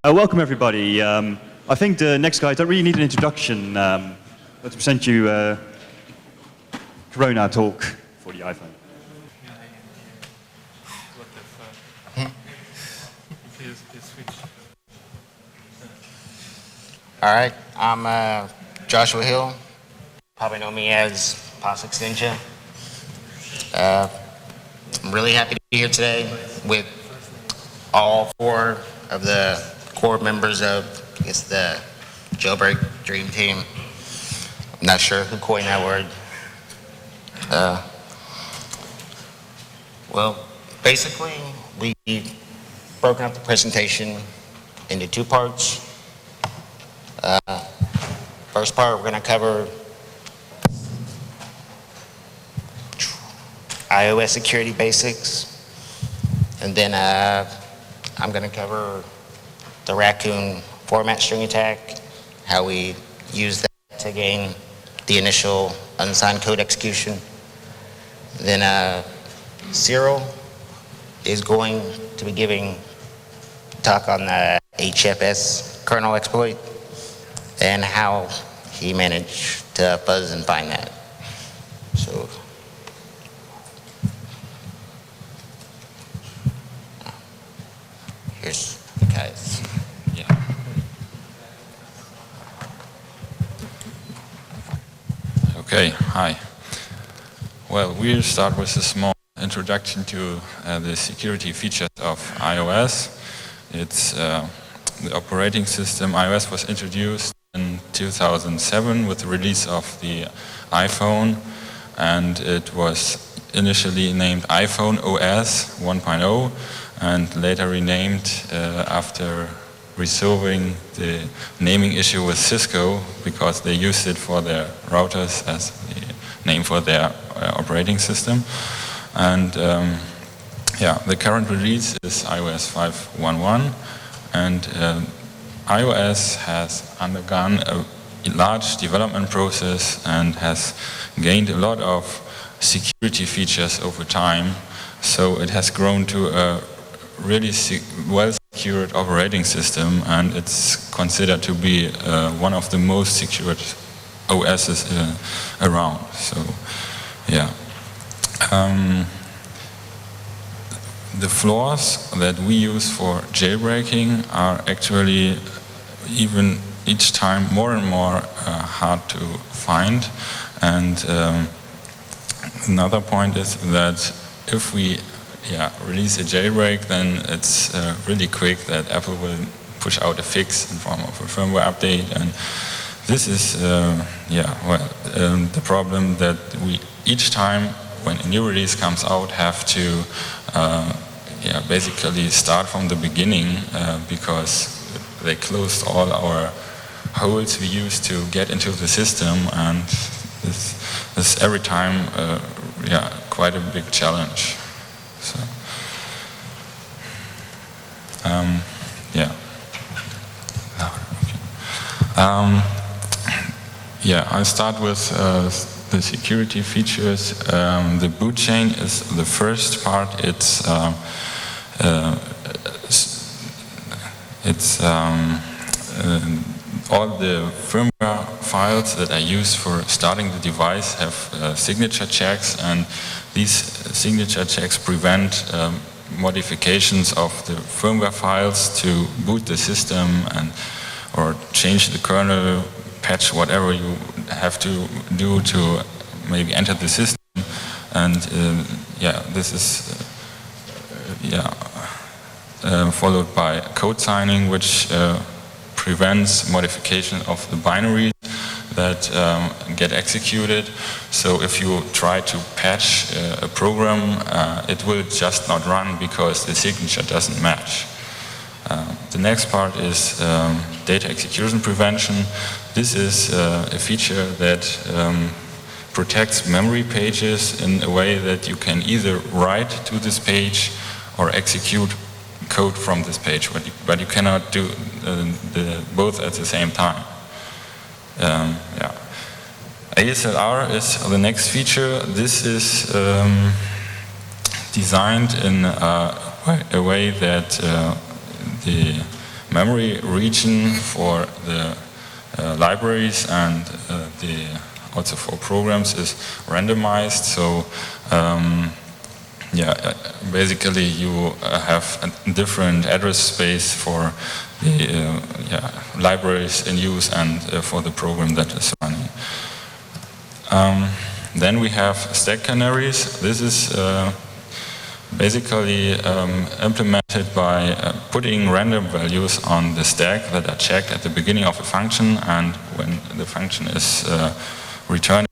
Welcome, everybody. I think the next guys don't really need an introduction. Let's present you Corona talk for the iPhone. All right, I'm Joshua Hill. Probably know me as POSIX Ninja. I'm really happy to be here today with all four of the core members of, I guess, the Jailbreak Dream Team. I'm not sure who coined that word. Well, basically, we broken up the presentation into two parts. First part, we're going to cover iOS security basics, and then I'm going to cover the Raccoon format string attack, how we use that to gain the initial unsigned code execution. Then Cyril is going to be giving a talk on the HFS kernel exploit and how he managed to fuzz and find that. So, here's the guys. Yeah. Okay, hi. Well, we'll start with a small introduction to the security features of iOS. It's the operating system. iOS was introduced in 2007 with the release of the iPhone, and it was initially named iPhone OS 1.0 and later renamed after resolving the naming issue with Cisco, because they used it for their routers as the name for their operating system. And yeah, the current release is iOS 5.1.1, and iOS has undergone a large development process and has gained a lot of security features over time. So it has grown to a really well-secured operating system, and it's considered to be one of the most secured OSs around. So, yeah. The flaws that we use for jailbreaking are actually even each time more and more hard to find. And another point is that if we release a jailbreak, then it's really quick that Apple will push out a fix in form of a firmware update. And this is the problem that we each time when a new release comes out have to basically start from the beginning, because they closed all our holes we used to get into the system, and this is every time quite a big challenge. So, I'll start with the security features. The boot chain is the first part. It's all the firmware files that are used for starting the device have signature checks, and these signature checks prevent modifications of the firmware files to boot the system or change the kernel, patch whatever you have to do to maybe enter the system. And this is followed by code signing, which prevents modification of the binaries that get executed. So if you try to patch a program, it will just not run because the signature doesn't match. The next part is data execution prevention. This is a feature that protects memory pages in a way that you can either write to this page or execute code from this page, but you cannot do both at the same time. ASLR is the next feature. This is designed in a way that the memory region for the libraries and also for programs is randomized. So basically you have a different address space for the libraries in use and for the program that is running. Then we have stack canaries. This is basically implemented by putting random values on the stack that are checked at the beginning of a function, and when the function is returning,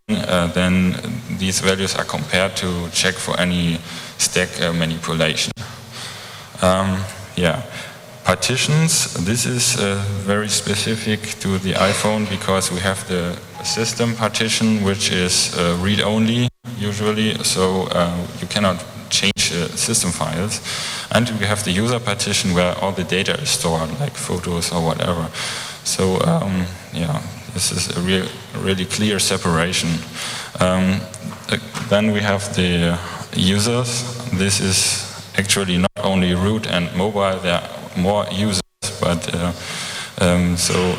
then these values are compared to check for any stack manipulation. Partitions, this is very specific to the iPhone because we have the system partition, which is read-only usually, so you cannot change system files. And we have the user partition where all the data is stored, like photos or whatever. So this is a really clear separation. Then we have the users. This is actually not only root and mobile, there are more users, but so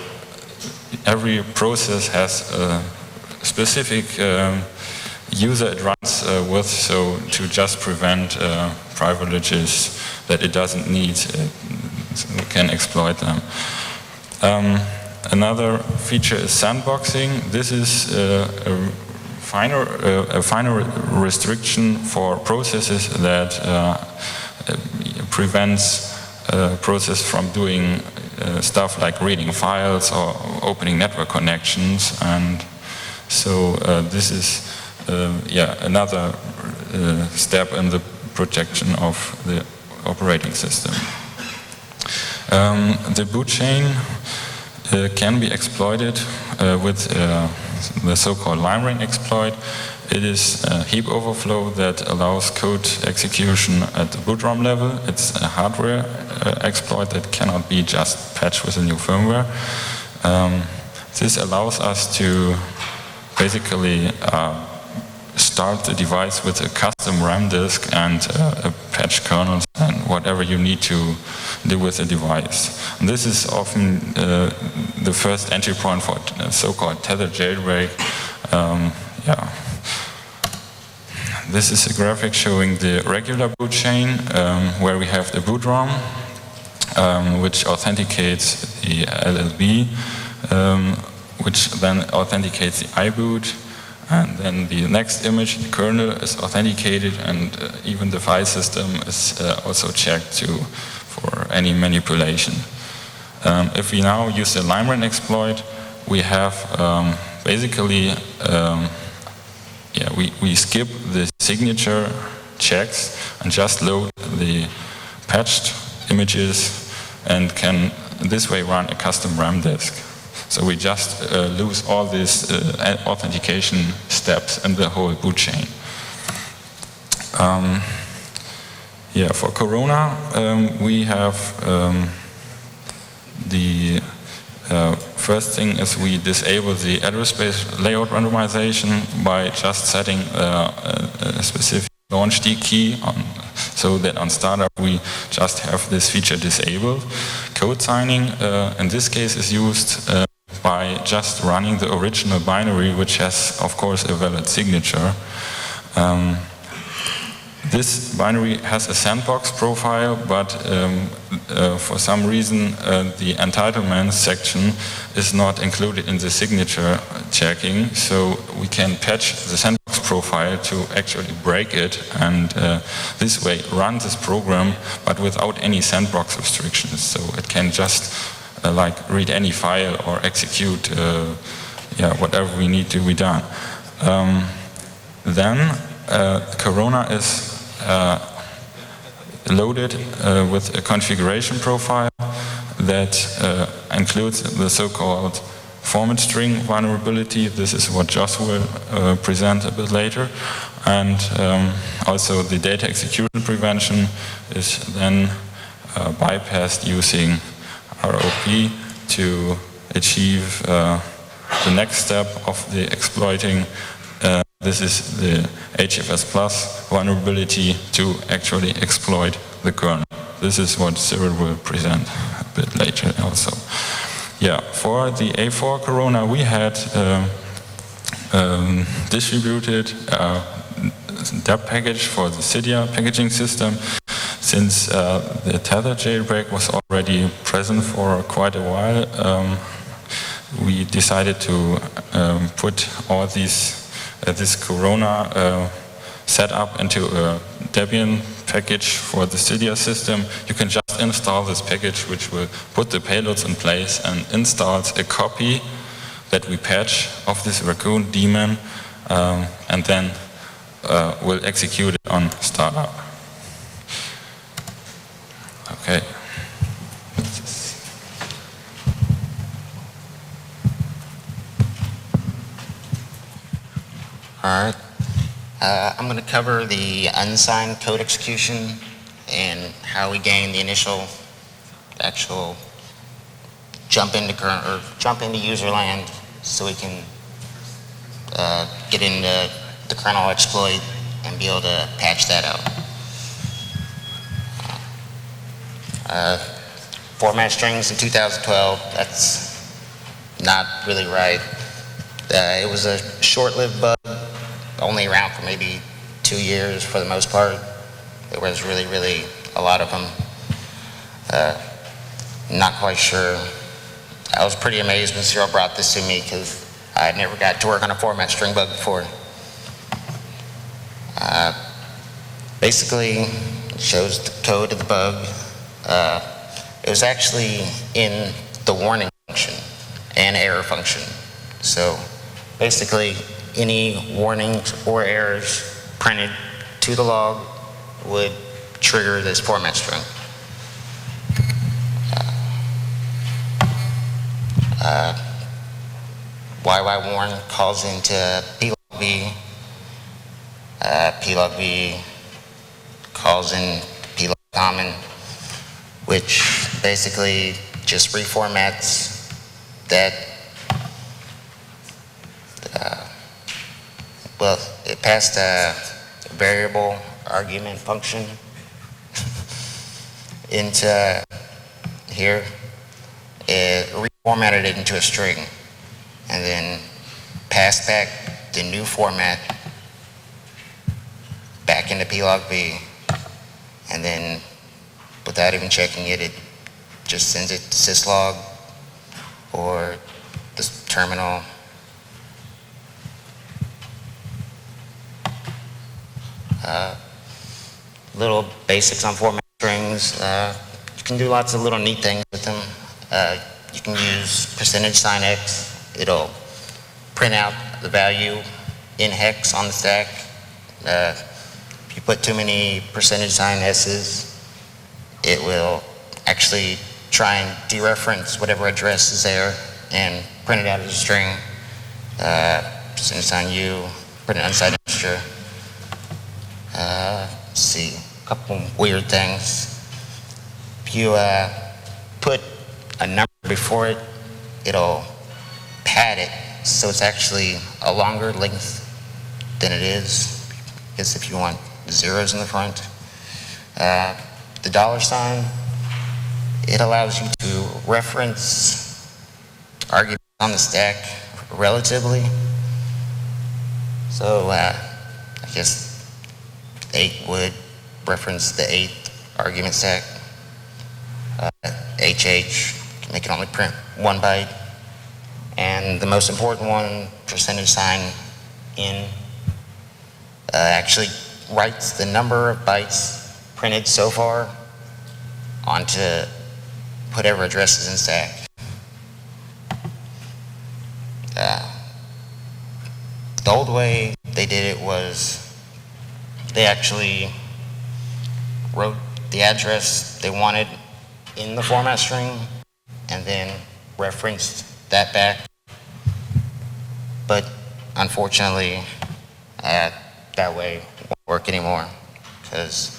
every process has a specific user it runs with, so to just prevent privileges that it doesn't need, so we can exploit them. Another feature is sandboxing. This is a finer restriction for processes that prevents a process from doing stuff like reading files or opening network connections, and so this is another step in the protection of the operating system. The boot chain can be exploited with the so-called line exploit. It is a heap overflow that allows code execution at the boot ROM level. It's a hardware exploit that cannot be just patched with a new firmware. This allows us to basically start the device with a custom RAM disk and a patch kernels and whatever you need to do with the device. And this is often the first entry point for so-called tethered jailbreak. This is a graphic showing the regular boot chain where we have the boot ROM, which authenticates the LLB, which then authenticates the iBoot. And then the next image, the kernel is authenticated, and even the file system is also checked for any manipulation. If we now use the line exploit, we have basically we skip the signature checks and just load the patched images and can this way run a custom RAM disk. So we just lose all these authentication steps in the whole boot chain. For Corona, we have the first thing is we disable the address space layout randomization by just setting a specific launch D key so that on startup we just have this feature disabled. Code signing in this case is used by just running the original binary, which has, of course, a valid signature. This binary has a sandbox profile, but for some reason the entitlement section is not included in the signature checking, so we can patch the sandbox profile to actually break it and this way run this program, but without any sandbox restrictions. So it can just like read any file or execute whatever we need to be done. Then Corona is loaded with a configuration profile that includes the so-called format string vulnerability. This is what Joss will present a bit later. And also the data execution prevention is then bypassed using ROP to achieve the next step of the exploiting. This is the HFS Plus vulnerability to actually exploit the kernel. This is what Cyril will present. bit later also. Yeah, for the A4 Corona, we had distributed that package for the Cydia packaging system, since the tether jailbreak was already present for quite a while. We decided to put all these this Corona setup into a Debian package for the Cydia system. You can just install this package, which will put the payloads in place and installs a copy that we patch of this Raccoon daemon, and then we'll execute it on startup. Okay. All right. I'm going to cover the unsigned code execution and how we gain the actual jump into user land, so we can get into the kernel exploit and be able to patch that out. Format strings in 2012, that's not really right. It was a short-lived bug, only around for maybe 2 years for the most part. There was really a lot of them. Not quite sure. I was pretty amazed when Cyril brought this to me, because I never got to work on a format string bug before. Basically, it shows the code of the bug. It was actually in the warning function and error function. So basically, any warnings or errors printed to the log would trigger this format string. YY-warn calls into plogv. Plogv calls in plogcommon, which basically just reformats that. Well, it passed a variable argument function into here. It reformatted it into a string, and then passed back the new format back into plogv, and then without even checking it, it just sends it to syslog or the terminal. Little basics on format strings. You can do lots of little neat things with them. You can use %sign_x. It'll print out the value in hex on the stack. If you put too many %sign_s's, it will actually try and dereference whatever address is there and print it out as a string. %sign_u, print an unsigned integer. Let's see, a couple weird things. If you put a number before it, it'll pad it so it's actually a longer length than it is. I guess if you want zeros in the front. The $, it allows you to reference arguments on the stack relatively. So I guess 8 would reference the 8th argument stack. HH, make it only print 1 byte. And the most important one, %sign_in, actually writes the number of bytes printed so far onto whatever address is in stack. The old way they did it was they actually wrote the address they wanted in the format string and then referenced that back. But unfortunately, that way won't work anymore, because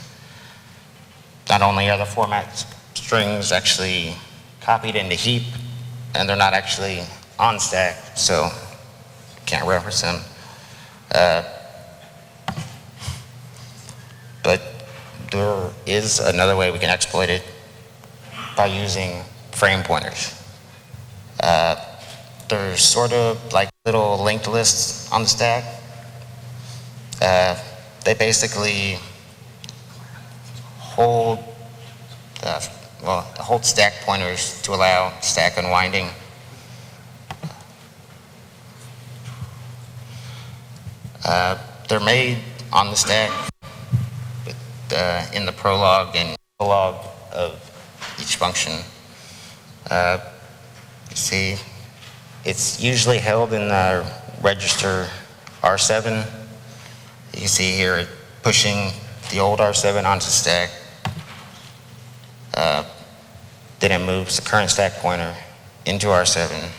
not only are the format strings actually copied into heap, and they're not actually on stack, so can't reference them. But there is another way we can exploit it by using frame pointers. They're sort of like little linked lists on the stack. They basically hold stack pointers to allow stack unwinding. They're made on the stack in the prologue and prologue of each function. You see, it's usually held in the register R7. You can see here it pushing the old R7 onto the stack. Then it moves the current stack pointer into R7.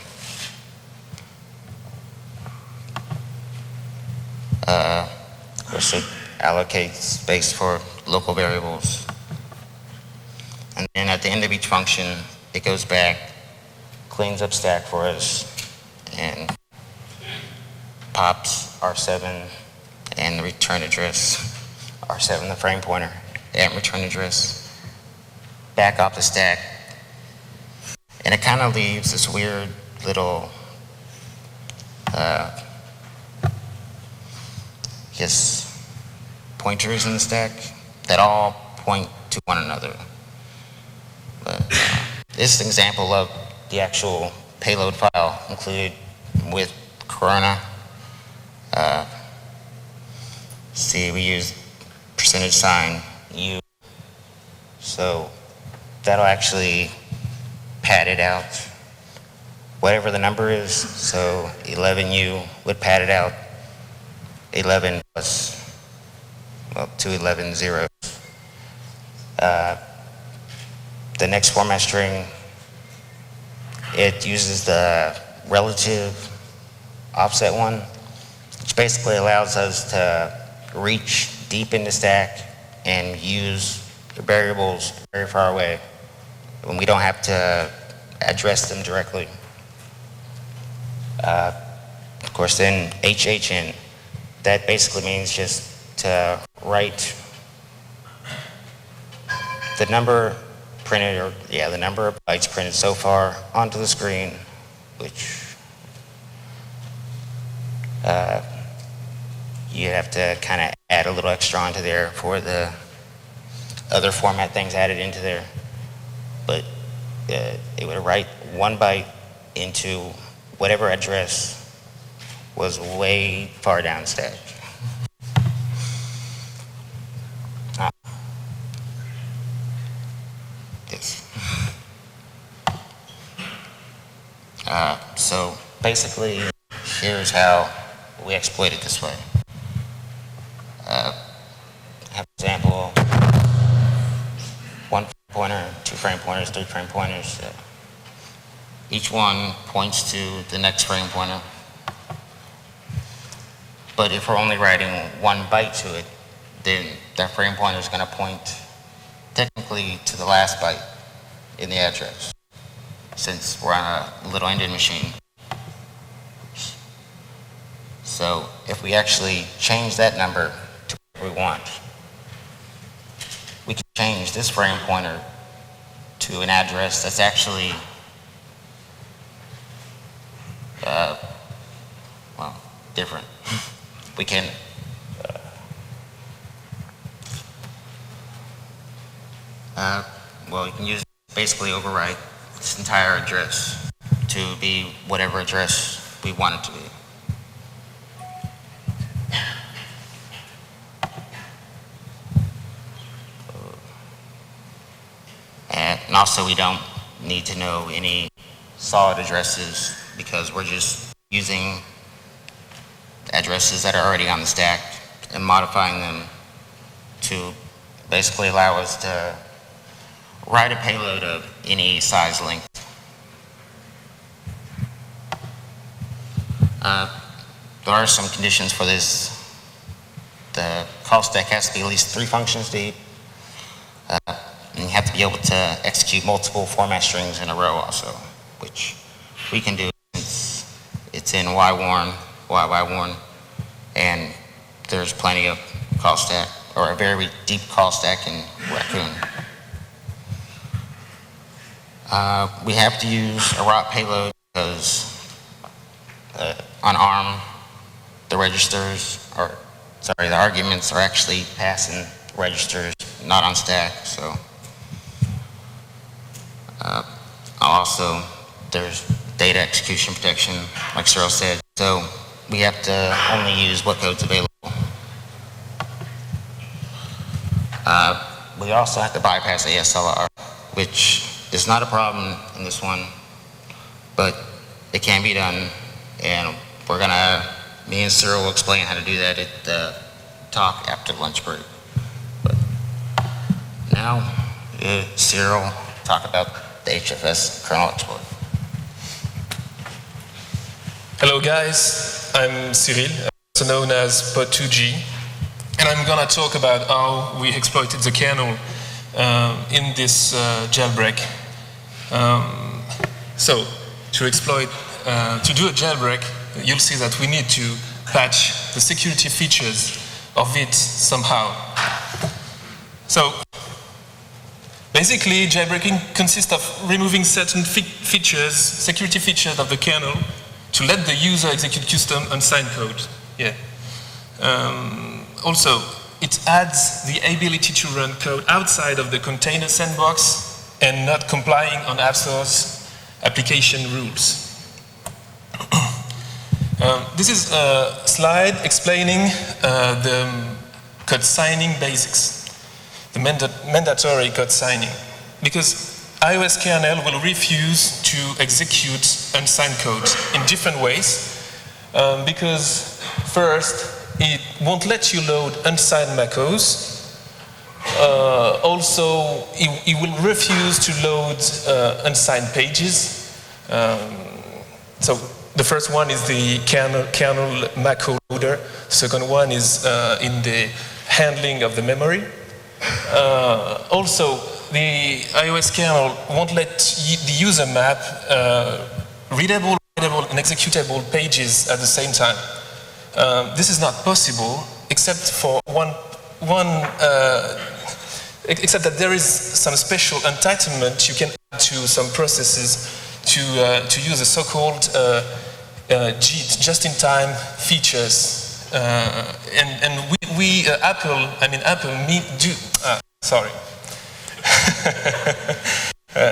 Of course, it allocates space for local variables. And then at the end of each function, it goes back, cleans up stack for us, and pops R7 and the return address, R7 the frame pointer, and return address back off the stack. And it kind of leaves this weird little, pointers in the stack that all point to one another. But this is an example of the actual payload file included with Corona. See, we use %sign_u. So that'll actually pad it out, whatever the number is. So 11u would pad it out 11 plus, well, 2 11 zeros. The next format string, it uses the relative offset one, which basically allows us to reach deep in the stack and use the variables very far away when we don't have to address them directly. Of course, then HHN, that basically means just to write the number printed, or the number of bytes printed so far onto the screen, which you have to kind of add a little extra onto there for the other format things added into there. But it would write 1 byte into whatever address was way far down the stack. Yes. So basically, here's how we exploit it this way. Have an example, 1 frame pointer, 2 frame pointers, 3 frame pointers. Each one points to the next frame pointer. But if we're only writing 1 byte to it, then that frame pointer is going to point technically to the last byte in the address, since we're on a little Indian machine. So if we actually change that number to what we want, we can change this frame pointer to an address that's actually different. We can you can use basically overwrite this entire address to be whatever address we want it to be. And also, we don't need to know any solid addresses because we're just using addresses that are already on the stack and modifying them to basically allow us to write a payload of any size length. There are some conditions for this. The call stack has to be at least 3 functions deep. And you have to be able to execute multiple format strings in a row also, which we can do since it's in YY1, and there's plenty of call stack, or a very deep call stack in Raccoon. We have to use a ROT payload because on ARM, the arguments are actually passing registers, not on stack. So also there's data execution protection, like Cyril said. So we have to only use what code's available. We also have to bypass ASLR, which is not a problem in this one, but it can be done, and me and Cyril will explain how to do that at the talk after lunch break. But now, Cyril talk about the HFS kernel exploit. Hello guys, I'm Cyril, also known as Pod2G, and I'm gonna talk about how we exploited the kernel in this jailbreak. So, to do a jailbreak, you'll see that we need to patch the security features of it somehow. So, basically, jailbreaking consists of removing certain features, security features of the kernel to let the user execute custom unsigned code. Yeah. Also, it adds the ability to run code outside of the container sandbox and not complying on App Store's application rules. This is a slide explaining the code signing basics, the mandatory code signing, because iOS kernel will refuse to execute unsigned code in different ways, because first, it won't let you load unsigned macros. Also, it will refuse to load unsigned pages. So the first one is the kernel macro loader. The second one is in the handling of the memory. Also, the iOS kernel won't let the user map readable, writable, and executable pages at the same time. This is not possible except for except that there is some special entitlement you can add to some processes to use the so-called JIT, just-in-time features. And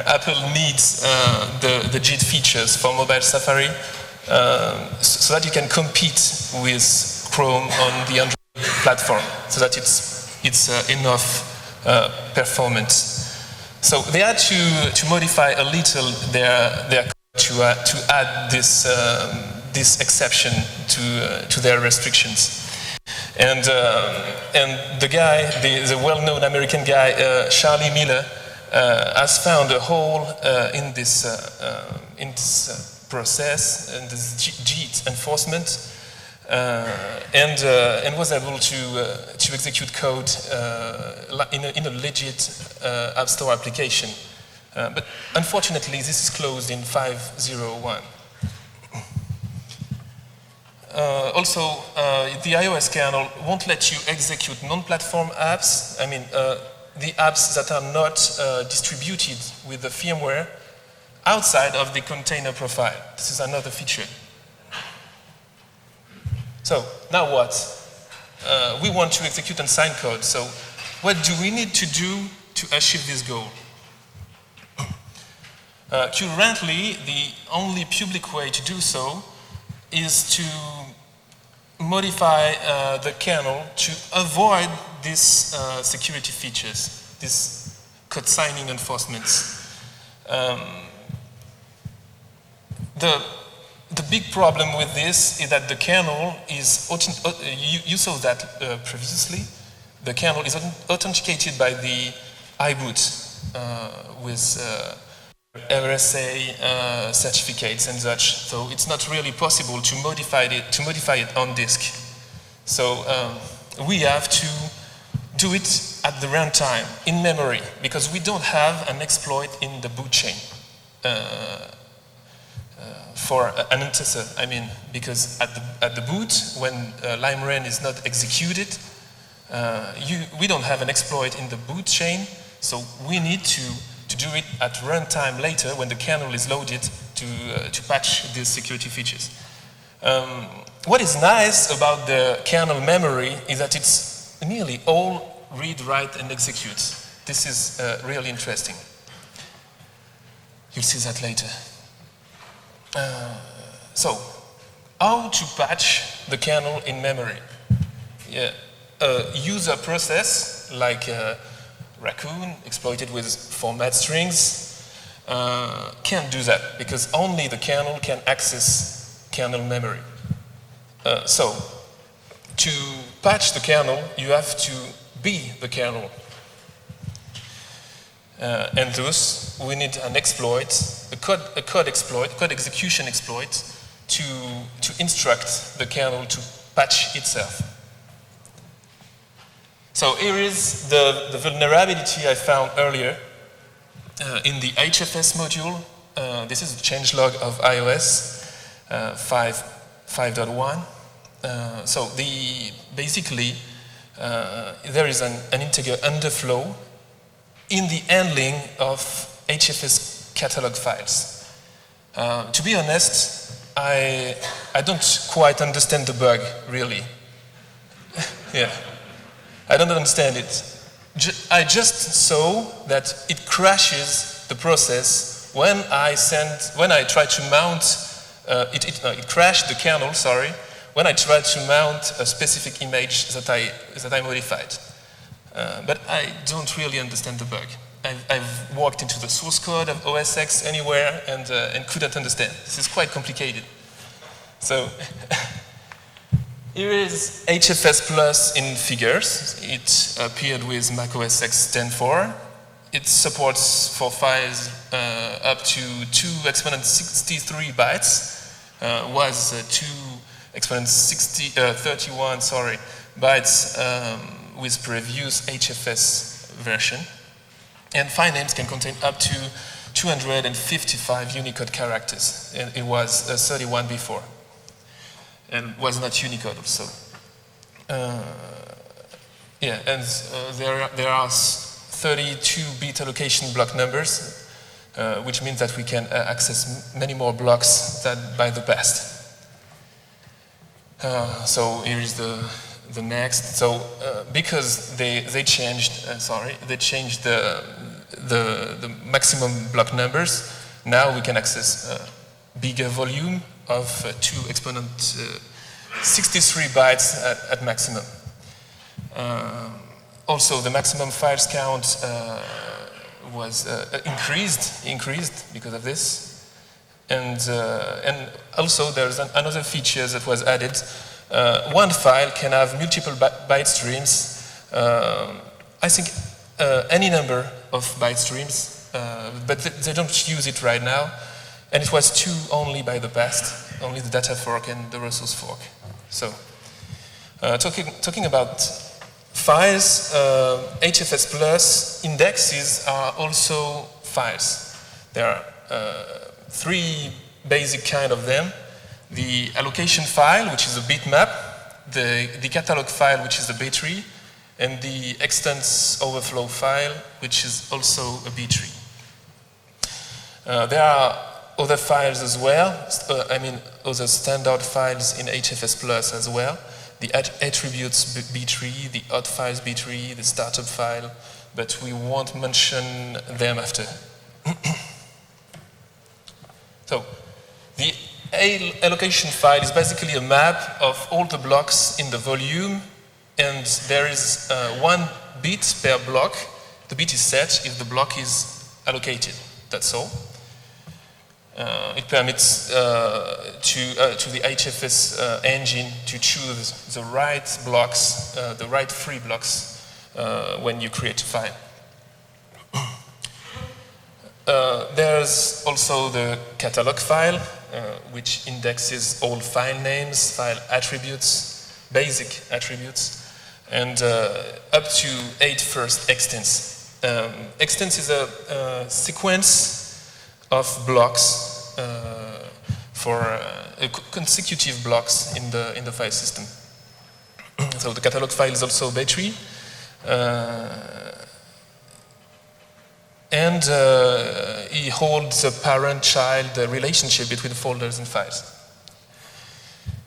Apple needs the JIT features for mobile Safari so that you can compete with Chrome on the Android platform, so that it's enough performance. So they had to modify a little their code to add this exception to their restrictions. And the guy, the well-known American guy, Charlie Miller, has found a hole in this process and this JIT enforcement, and was able to execute code in a legit App Store application. But unfortunately, this is closed in 5.0.1. Also, the iOS kernel won't let you execute non-platform apps. I mean, the apps that are not distributed with the firmware outside of the container profile. This is another feature. So, now what? We want to execute unsigned code. So, what do we need to do to achieve this goal? Currently, the only public way to do so is to modify the kernel to avoid these security features, these code signing enforcements. The big problem with this is that the kernel is, you saw that previously, the kernel is authenticated by the iBoot with RSA certificates and such, so it's not really possible to modify it on disk. So we have to do it at the runtime in memory, because we don't have an exploit in the boot chain for an untether. I mean, because at the boot, when limeren is not executed, we don't have an exploit in the boot chain, so we need to do it at runtime later when the kernel is loaded to patch these security features. What is nice about the kernel memory is that it's nearly all read, write, and execute. This is really interesting. You'll see that later. So, how to patch the kernel in memory? Yeah. A user process like Raccoon, exploited with format strings, can't do that because only the kernel can access kernel memory. So, to patch the kernel, you have to be the kernel. And thus, we need an exploit, a code execution exploit, to instruct the kernel to patch itself. So here is the vulnerability I found earlier in the HFS module. This is the changelog of iOS 5.1. So basically, there is an integer underflow in the handling of HFS catalog files. To be honest, I don't quite understand the bug, really. Yeah, I don't understand it. I just saw that it crashes the process when I try to mount, it crashed the kernel, sorry, when I tried to mount a specific image that I modified. But I don't really understand the bug. I've walked into the source code of OS X anywhere and couldn't understand. This is quite complicated. So here is HFS Plus in figures. It appeared with macOS X 10.4. It supports for files up to 2 exponent 63 bytes. Was 2 exponent 31 bytes with previous HFS version. And file names can contain up to 255 Unicode characters. And it was 31 before. And was not Unicode also. Yeah, and there are 32 bit allocation block numbers, which means that we can access many more blocks than by the past. So here is the next. So because they changed the maximum block numbers, now we can access a bigger volume of 2 exponent 63 bytes at maximum. Also, the maximum files count was increased because of this. And also there's another feature that was added. One file can have multiple byte streams. I think any number of byte streams, but they don't use it right now. And it was 2 only by the past, only the data fork and the resource fork. So, talking about files, HFS Plus indexes are also files. There are 3 basic kind of them. The allocation file, which is a bitmap, the catalog file, which is the B tree, and the extents overflow file, which is also a B tree. There are other files as well, other standard files in HFS Plus as well. The attributes B tree, the hot files B tree, the startup file, but we won't mention them after. So, the allocation file is basically a map of all the blocks in the volume, and there is 1 bit per block. The bit is set if the block is allocated, that's all. It permits to the HFS engine to choose the right blocks, the right free blocks when you create a file. There's also the catalog file, which indexes all file names, file attributes, basic attributes, and up to 8 first extents. Extents is a sequence of blocks for consecutive blocks in the file system. So the catalog file is also B tree. And and he holds a parent-child relationship between folders and files.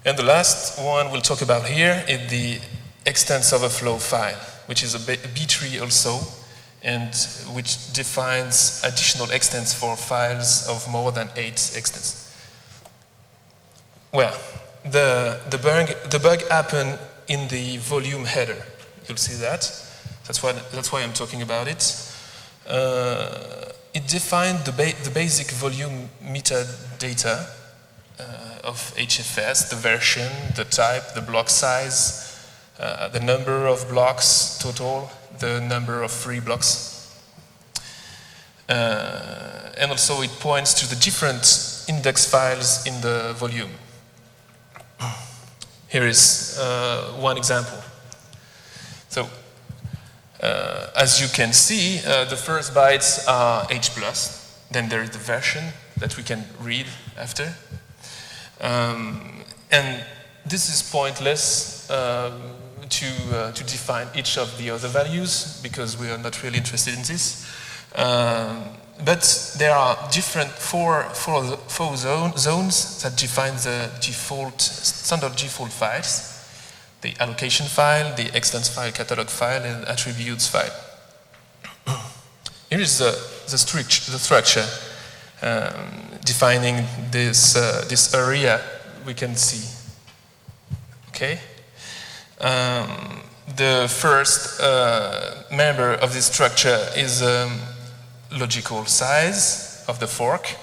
And the last one we'll talk about here is the extents overflow file, which is a B tree also, and which defines additional extents for files of more than 8 extents. Well, the bug happened in the volume header. You'll see that. That's why I'm talking about it. It defined the basic volume metadata of HFS, the version, the type, the block size, the number of blocks total, the number of free blocks. And also it points to the different index files in the volume. Here is one example. So, as you can see, the first bytes are H+, then there is the version that we can read after. And this is pointless to define each of the other values because we are not really interested in this. But there are different four zones that define the standard default files: the allocation file, the extents file, catalog file, and attributes file. Here is the structure defining this area we can see. Okay. The first member of this structure is logical size of the fork.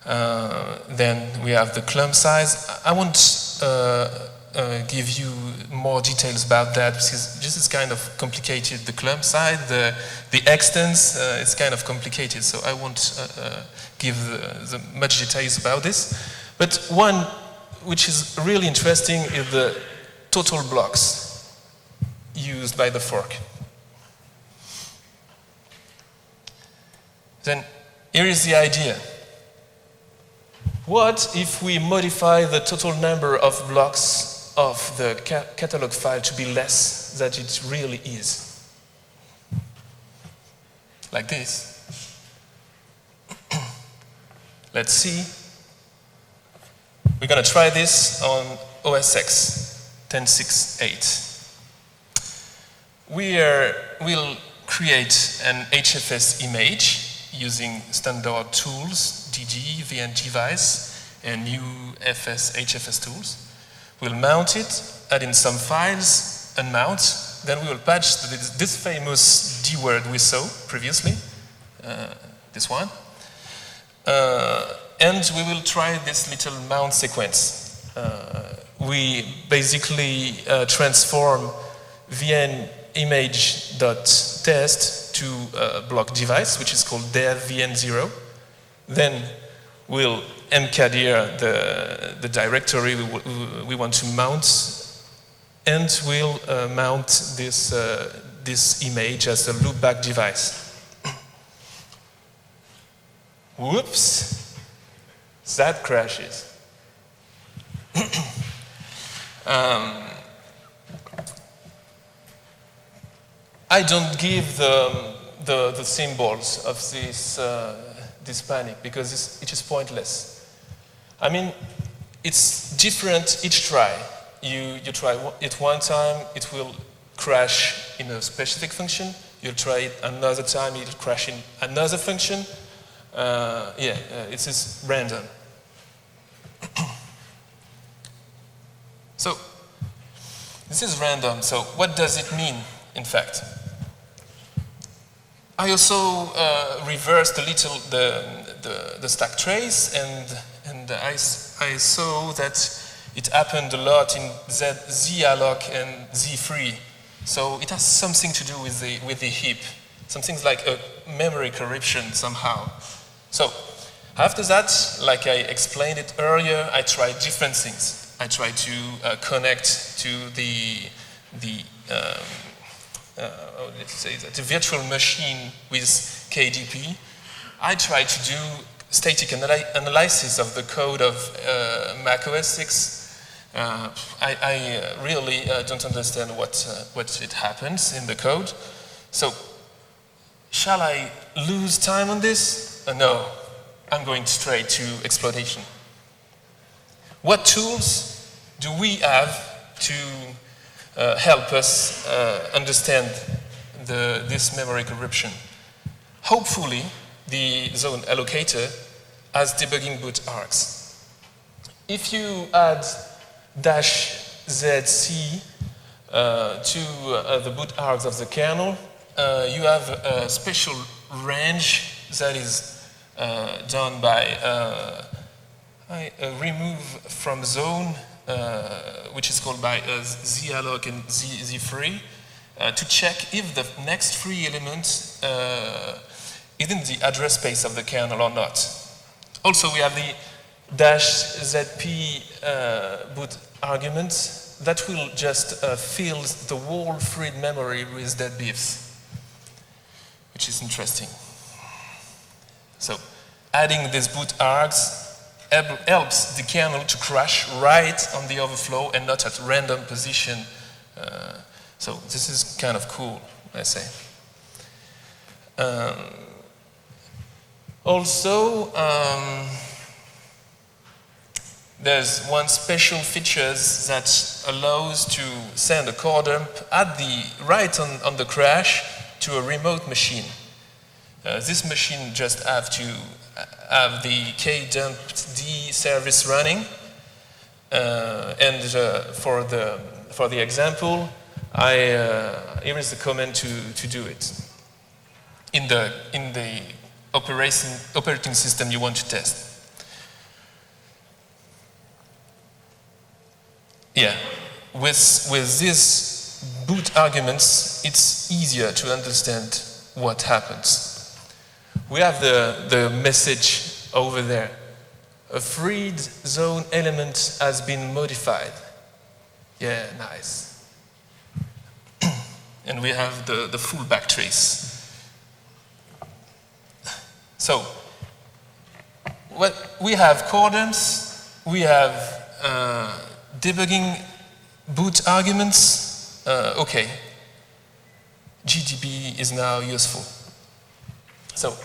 Then we have the clump size. I won't give you more details about that because this is kind of complicated. The clump size, the extents, it's kind of complicated, so I won't give the much details about this. But one which is really interesting is the total blocks used by the fork. Then here is the idea. What if we modify the total number of blocks of the catalog file to be less than it really is? Like this. Let's see. We're going to try this on OS X 10.6.8. We'll create an HFS image using standard tools, DG, VN device, and new HFS tools. We'll mount it, add in some files, unmount, then we will patch this famous D word we saw previously, this one. And we will try this little mount sequence. We basically transform VN image.test to a block device, which is called dev vn0. Then we'll mkdir the directory we want to mount, and we'll mount this image as a loopback device. Whoops, that crashes. I don't give the symbols of this panic because it is pointless. I mean, it's different each try. You try it one time, it will crash in a specific function. You try it another time, it will crash in another function. It is random. So, this is random. So, what does it mean, in fact? I also reversed a little the stack trace, and I saw that it happened a lot in zalloc and zfree. So it has something to do with the heap, something like a memory corruption somehow. So after that, like I explained it earlier, I tried different things. I tried to connect to let's say that the virtual machine with KDP. I tried to do static analysis of the code of macOS 6. I really don't understand what it happens in the code. So shall I lose time on this? No, I'm going straight to exploitation. What tools do we have to help us understand this memory corruption? Hopefully, the zone allocator has debugging boot args. If you add -ZC to the boot args of the kernel, you have a special range that is done by a remove from zone, which is called by zalloc and zfree, to check if the next free element is in the address space of the kernel or not. Also, we have the -zp boot argument that will just fill the whole freed memory with dead bits, which is interesting. So, adding these boot args helps the kernel to crash right on the overflow and not at random position. So this is kind of cool, I say. Also, there's one special feature that allows to send a core dump at right on the crash to a remote machine. This machine just have to have the kdumpd service running, and for the example, here is the command to do it in the operating system you want to test. Yeah, with these boot arguments, it's easier to understand what happens. We have the message over there. A freed zone element has been modified. Yeah, nice. And we have the full backtrace. So, we have core dumps, we have debugging boot arguments. Okay, GDB is now useful. So,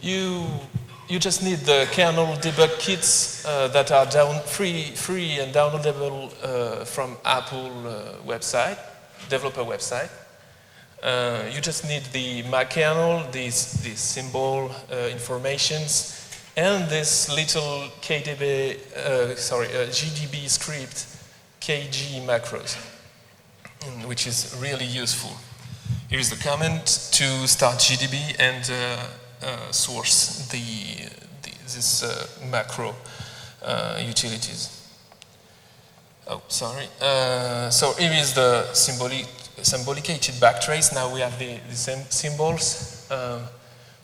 you just need the kernel debug kits that are free and downloadable from Apple website, developer website. You just need the Mac kernel, these symbol informations, and this little GDB script, KG macros, which is really useful. Here is the command to start GDB and source this macro utilities. Oh, sorry. So here is the symbolicated backtrace. Now we have the same symbols.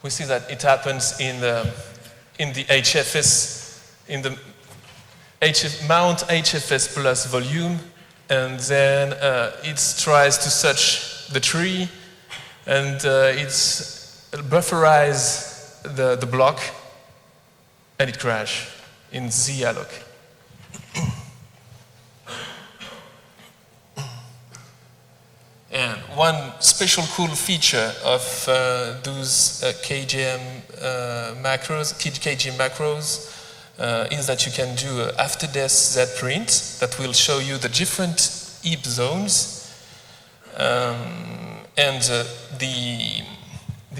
We see that it happens in the HFS, in the mount HFS plus volume, and then it tries to search the tree, and it's bufferize the block, and it crash in zalloc. And one special cool feature of those KG macros is that you can do an after death zprint that will show you the different heap zones, and the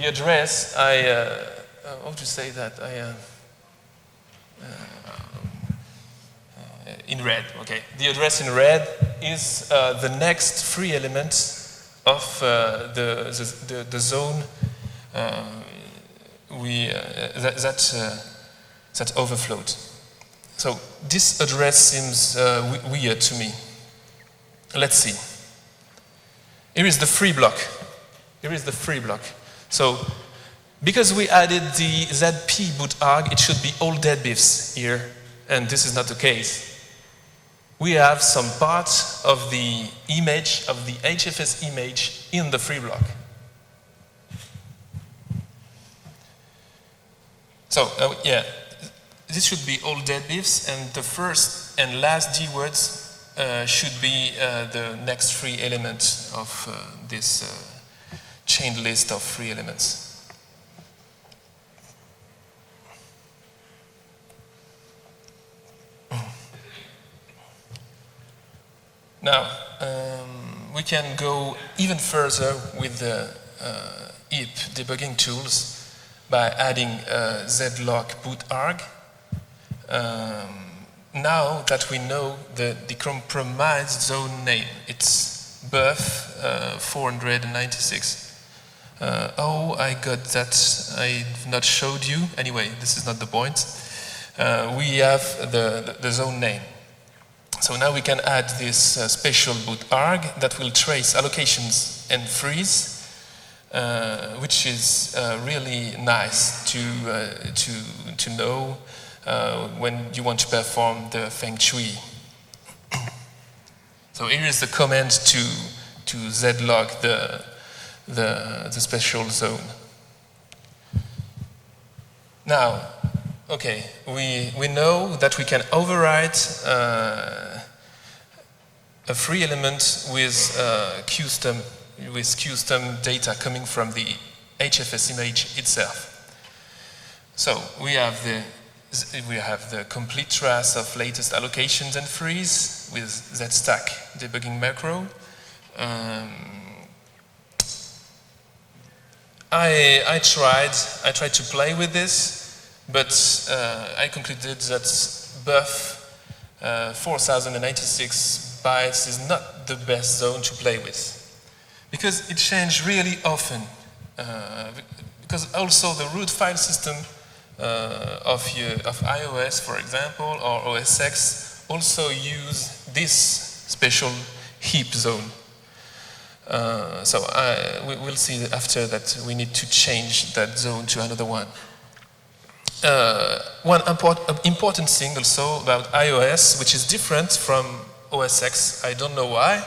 address. How to say that? In red. Okay. The address in red is the next free element of the zone that overflowed. So this address seems weird to me. Let's see. Here is the free block. Here is the free block. So because we added the ZP boot arg, it should be all dead bits here, and this is not the case. We have some part of the image, of the HFS image, in the free block. So, yeah, this should be all dead bits, and the first and last D words should be the next free element of this chained list of 3 elements. Now, we can go even further with the heap debugging tools by adding zlock boot arg. Now that we know the compromised zone name, it's buff 496. Oh, I got that. I've not showed you. Anyway, this is not the point. We have the zone name. So now we can add this special boot arg that will trace allocations and freeze, which is really nice to know when you want to perform the feng shui. So here is the command to zlog the special zone. Now, okay, we know that we can overwrite a free element with custom data coming from the HFS image itself. So we have the complete trace of latest allocations and freeze with zstack debugging macro. I tried to play with this, but I concluded that buff 4096 bytes is not the best zone to play with, because it changes really often. Because also the root file system of iOS, for example, or OS X also use this special heap zone. So we will see after that we need to change that zone to another one. One important thing also about iOS, which is different from OS X, I don't know why,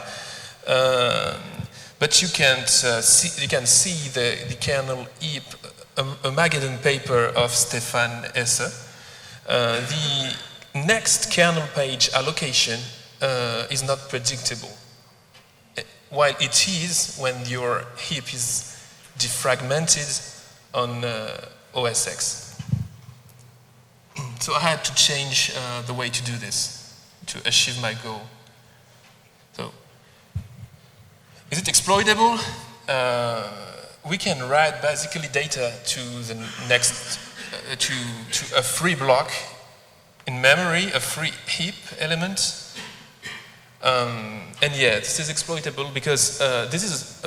but you can see the kernel heap, a Mageddon paper of Stefan Hesse. The next kernel page allocation is not predictable, while it is when your heap is defragmented on OS X. So I had to change the way to do this to achieve my goal. So, is it exploitable? We can write basically data to the next, to a free block in memory, a free heap element. And yeah, this is exploitable because this is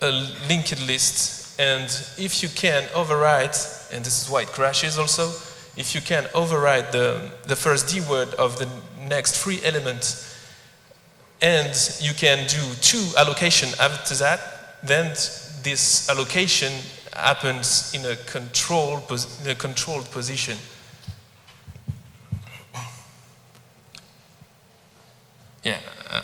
a linked list, and if you can overwrite, and this is why it crashes also, if you can overwrite the first D word of the next free element, and you can do 2 allocation after that, then this allocation happens in a controlled position. Yeah,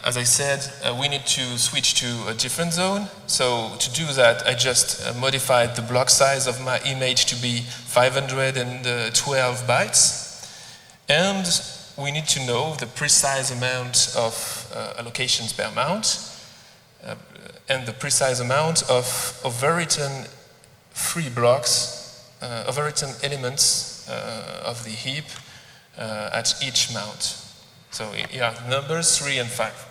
as I said, we need to switch to a different zone. So to do that, I just modified the block size of my image to be 512 bytes. And we need to know the precise amount of allocations per mount and the precise amount of overwritten free blocks, overwritten elements of the heap at each mount. So yeah, numbers 3 and 5.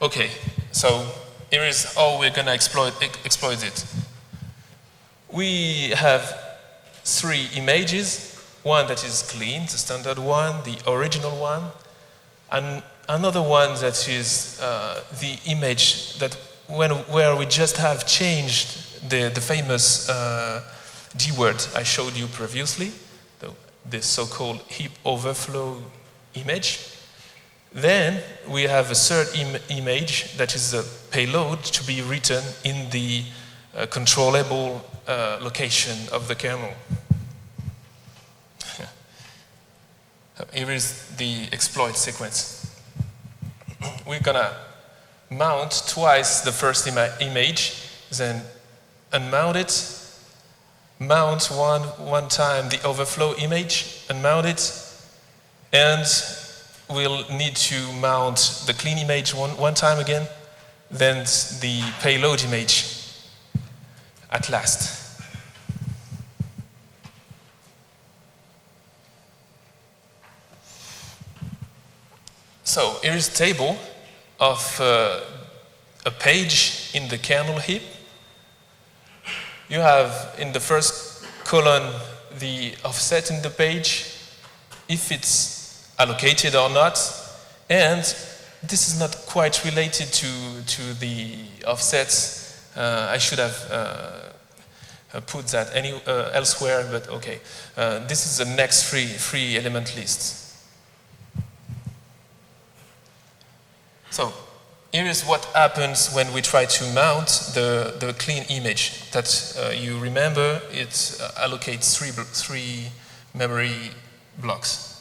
Okay, so here is how we're going to exploit it. We have 3 images, one that is clean, the standard one, the original one, and another one that is the image that where we just have changed the famous D word I showed you previously, the so-called heap overflow image. Then we have a third image that is a payload to be written in the controllable location of the kernel. Here is the exploit sequence. We're gonna mount twice the first image, then unmount it, mount one time the overflow image, unmount it, and we'll need to mount the clean image one time again, then the payload image at last. So here is a table of a page in the kernel heap. You have in the first column the offset in the page, if it's allocated or not, and this is not quite related to the offsets. I should have put that elsewhere, but okay. This is the next free element list. So here is what happens when we try to mount the clean image. That you remember, it allocates three memory blocks.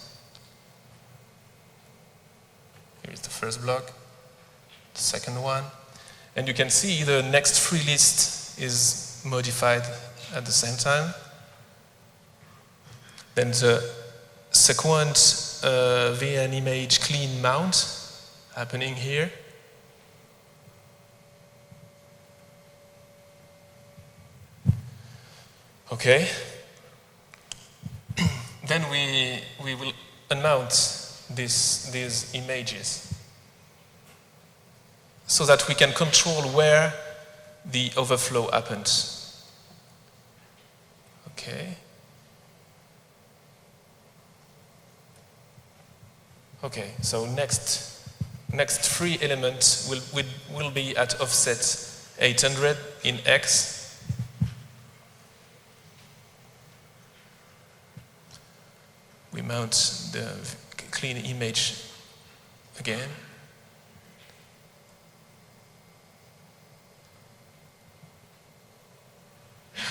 Here is the first block, the second one, and you can see the next free list is modified at the same time. Then the sequent VN image clean mount happening here. Okay. Then we will unmount these images so that we can control where the overflow happens. Okay. Okay, so next free element will be at offset 800 in X. We mount the clean image again.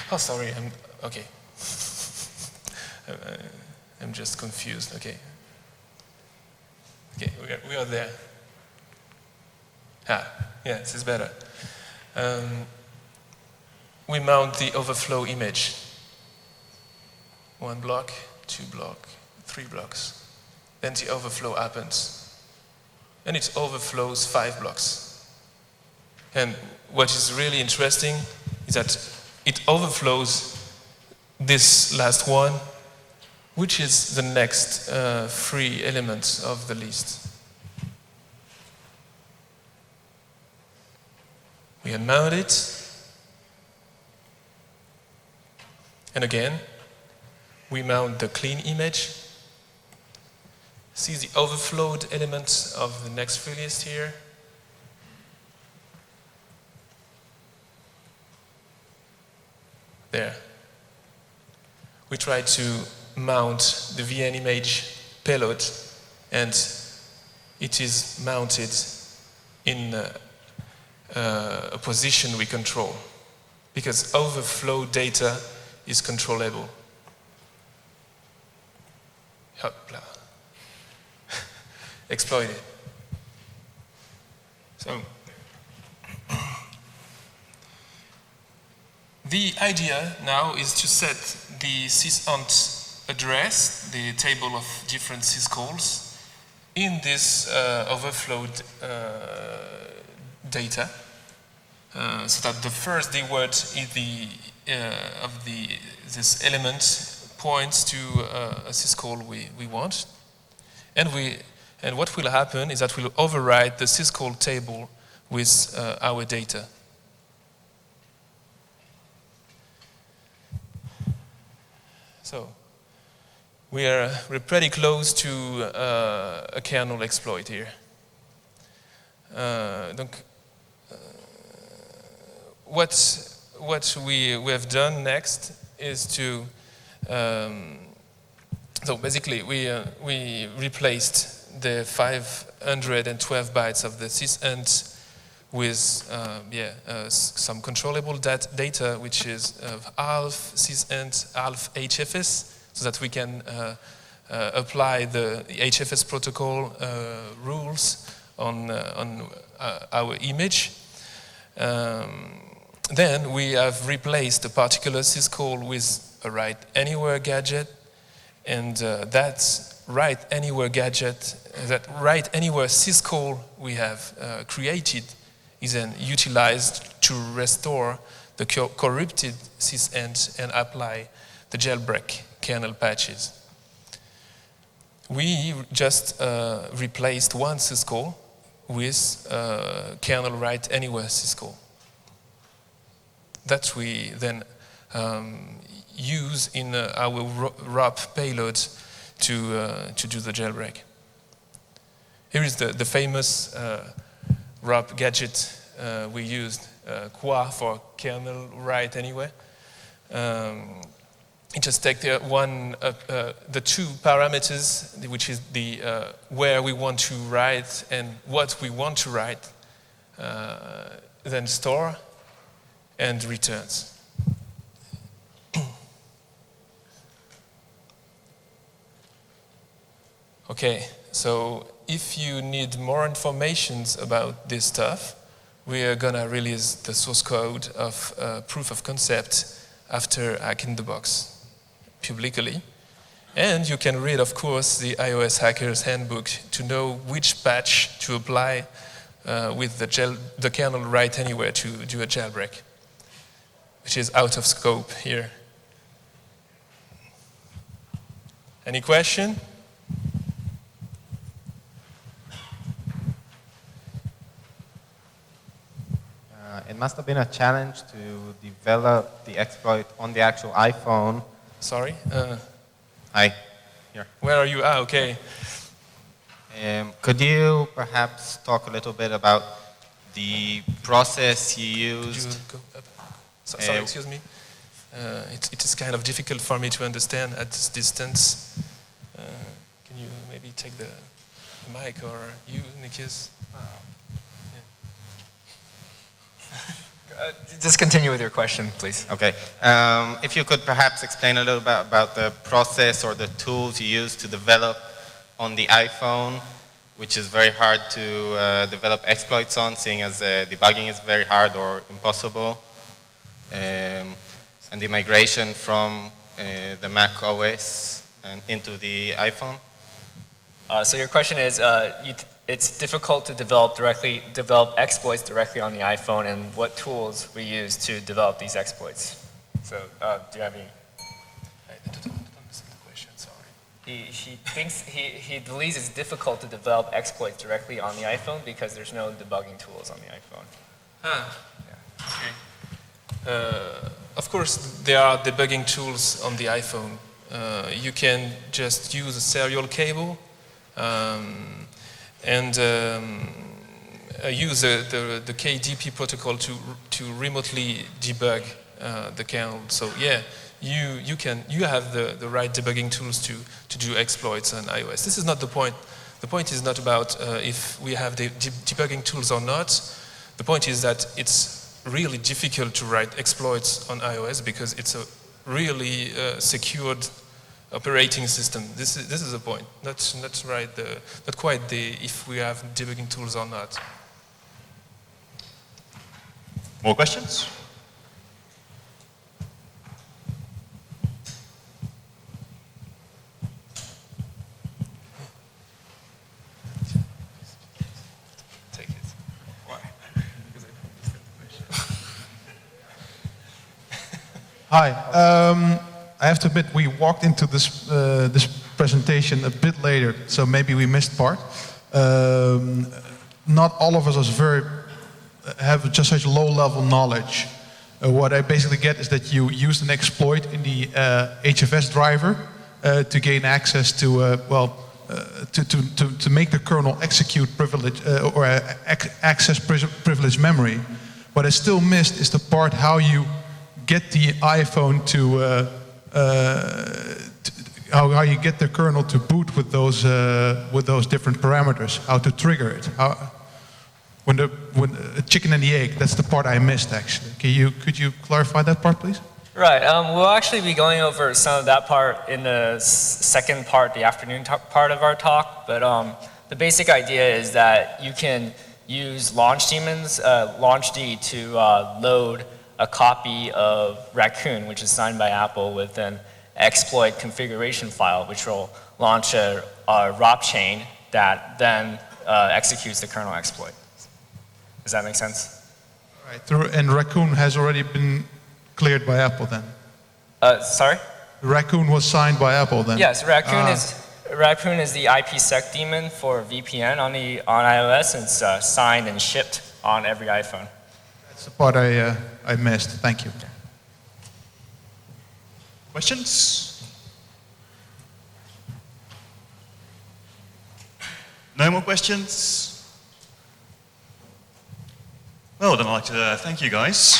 Oh, sorry, okay. I'm just confused, okay. Okay, we are there. Yeah, this is better. We mount the overflow image. 1 block, 2 block, 3 blocks. Then the overflow happens. And it overflows 5 blocks. And what is really interesting is that it overflows this last one, which is the next free element of the list. We unmount it. And again, we mount the clean image. See the overflowed element of the next free list here. There. We try to mount the VN image payload, and it is mounted in a position we control, because overflow data is controllable. Hopla. Exploited. So, the idea now is to set the sysint address, the table of different syscalls, in this overflowed data, so that the first D word this element points to a syscall we want, and what will happen is that we'll override the syscall table with our data. So we're pretty close to a kernel exploit here. What we have done next is to so basically we replaced the 512 bytes of the sysint with some controllable data, which is half sysint, half HFS, so that we can apply the HFS protocol rules on our image. Then we have replaced a particular syscall with a write anywhere gadget, and that write anywhere gadget, that write anywhere syscall we have created is then utilized to restore the corrupted sysend and apply the jailbreak kernel patches. We just replaced one syscall with kernel write anywhere syscall. That we then use in our RAP payload to do the jailbreak. Here is the famous RAP gadget we used, Qua for kernel write anywhere. It just takes the two parameters, which is the where we want to write and what we want to write, then store and returns. Okay, so if you need more information about this stuff, we are gonna release the source code of proof of concept after Hack in the Box publicly. And you can read, of course, the iOS Hacker's Handbook to know which patch to apply with the kernel write anywhere to do a jailbreak, which is out of scope here. Any question? It must have been a challenge to develop the exploit on the actual iPhone. Sorry? Hi, here. Where are you? Ah, okay. Could you perhaps talk a little bit about the process you used? Could you go up? Sorry, excuse me. It is kind of difficult for me to understand at this distance. Can you maybe take the mic, or you, Nikis? Just continue with your question, please. Okay. If you could perhaps explain a little bit about the process or the tools you use to develop on the iPhone, which is very hard to develop exploits on, seeing as debugging is very hard or impossible, and the migration from the Mac OS and into the iPhone. So your question is, it's difficult to develop exploits directly on the iPhone, and what tools we use to develop these exploits. So, do you have any? I don't understand the question, sorry. He believes it's difficult to develop exploits directly on the iPhone because there's no debugging tools on the iPhone. Ah, Yeah. okay. Of course, there are debugging tools on the iPhone. You can just use a serial cable and use the KDP protocol to remotely debug the kernel. So yeah, you have the right debugging tools to do exploits on iOS. This is not the point. The point is not about if we have the debugging tools or not. The point is that it's really difficult to write exploits on iOS because it's a really secured operating system. This is the point. Not quite the if we have debugging tools or not. More questions? Take it. Why? Because I don't understand the question. Hi. I have to admit, we walked into this this presentation a bit later, so maybe we missed part. Not all of us have just such low-level knowledge. What I basically get is that you used an exploit in the HFS driver to gain access to to make the kernel execute privilege or access privileged memory. What I still missed is the part how you get the iPhone to how you get the kernel to boot with those different parameters, how to trigger it. When chicken and the egg, that's the part I missed actually. Could you clarify that part, please? Right. We'll actually be going over some of that part in the second part, the afternoon part of our talk. But the basic idea is that you can use LaunchD to load a copy of Raccoon, which is signed by Apple, with an exploit configuration file, which will launch a ROP chain that then executes the kernel exploit. Does that make sense? Right. And Raccoon has already been cleared by Apple then? Sorry? Raccoon was signed by Apple then? Yes, Raccoon is the IPsec daemon for VPN on iOS, and it's signed and shipped on every iPhone. That's the part I missed. Thank you. Questions? No more questions? Well, then I'd like to thank you guys.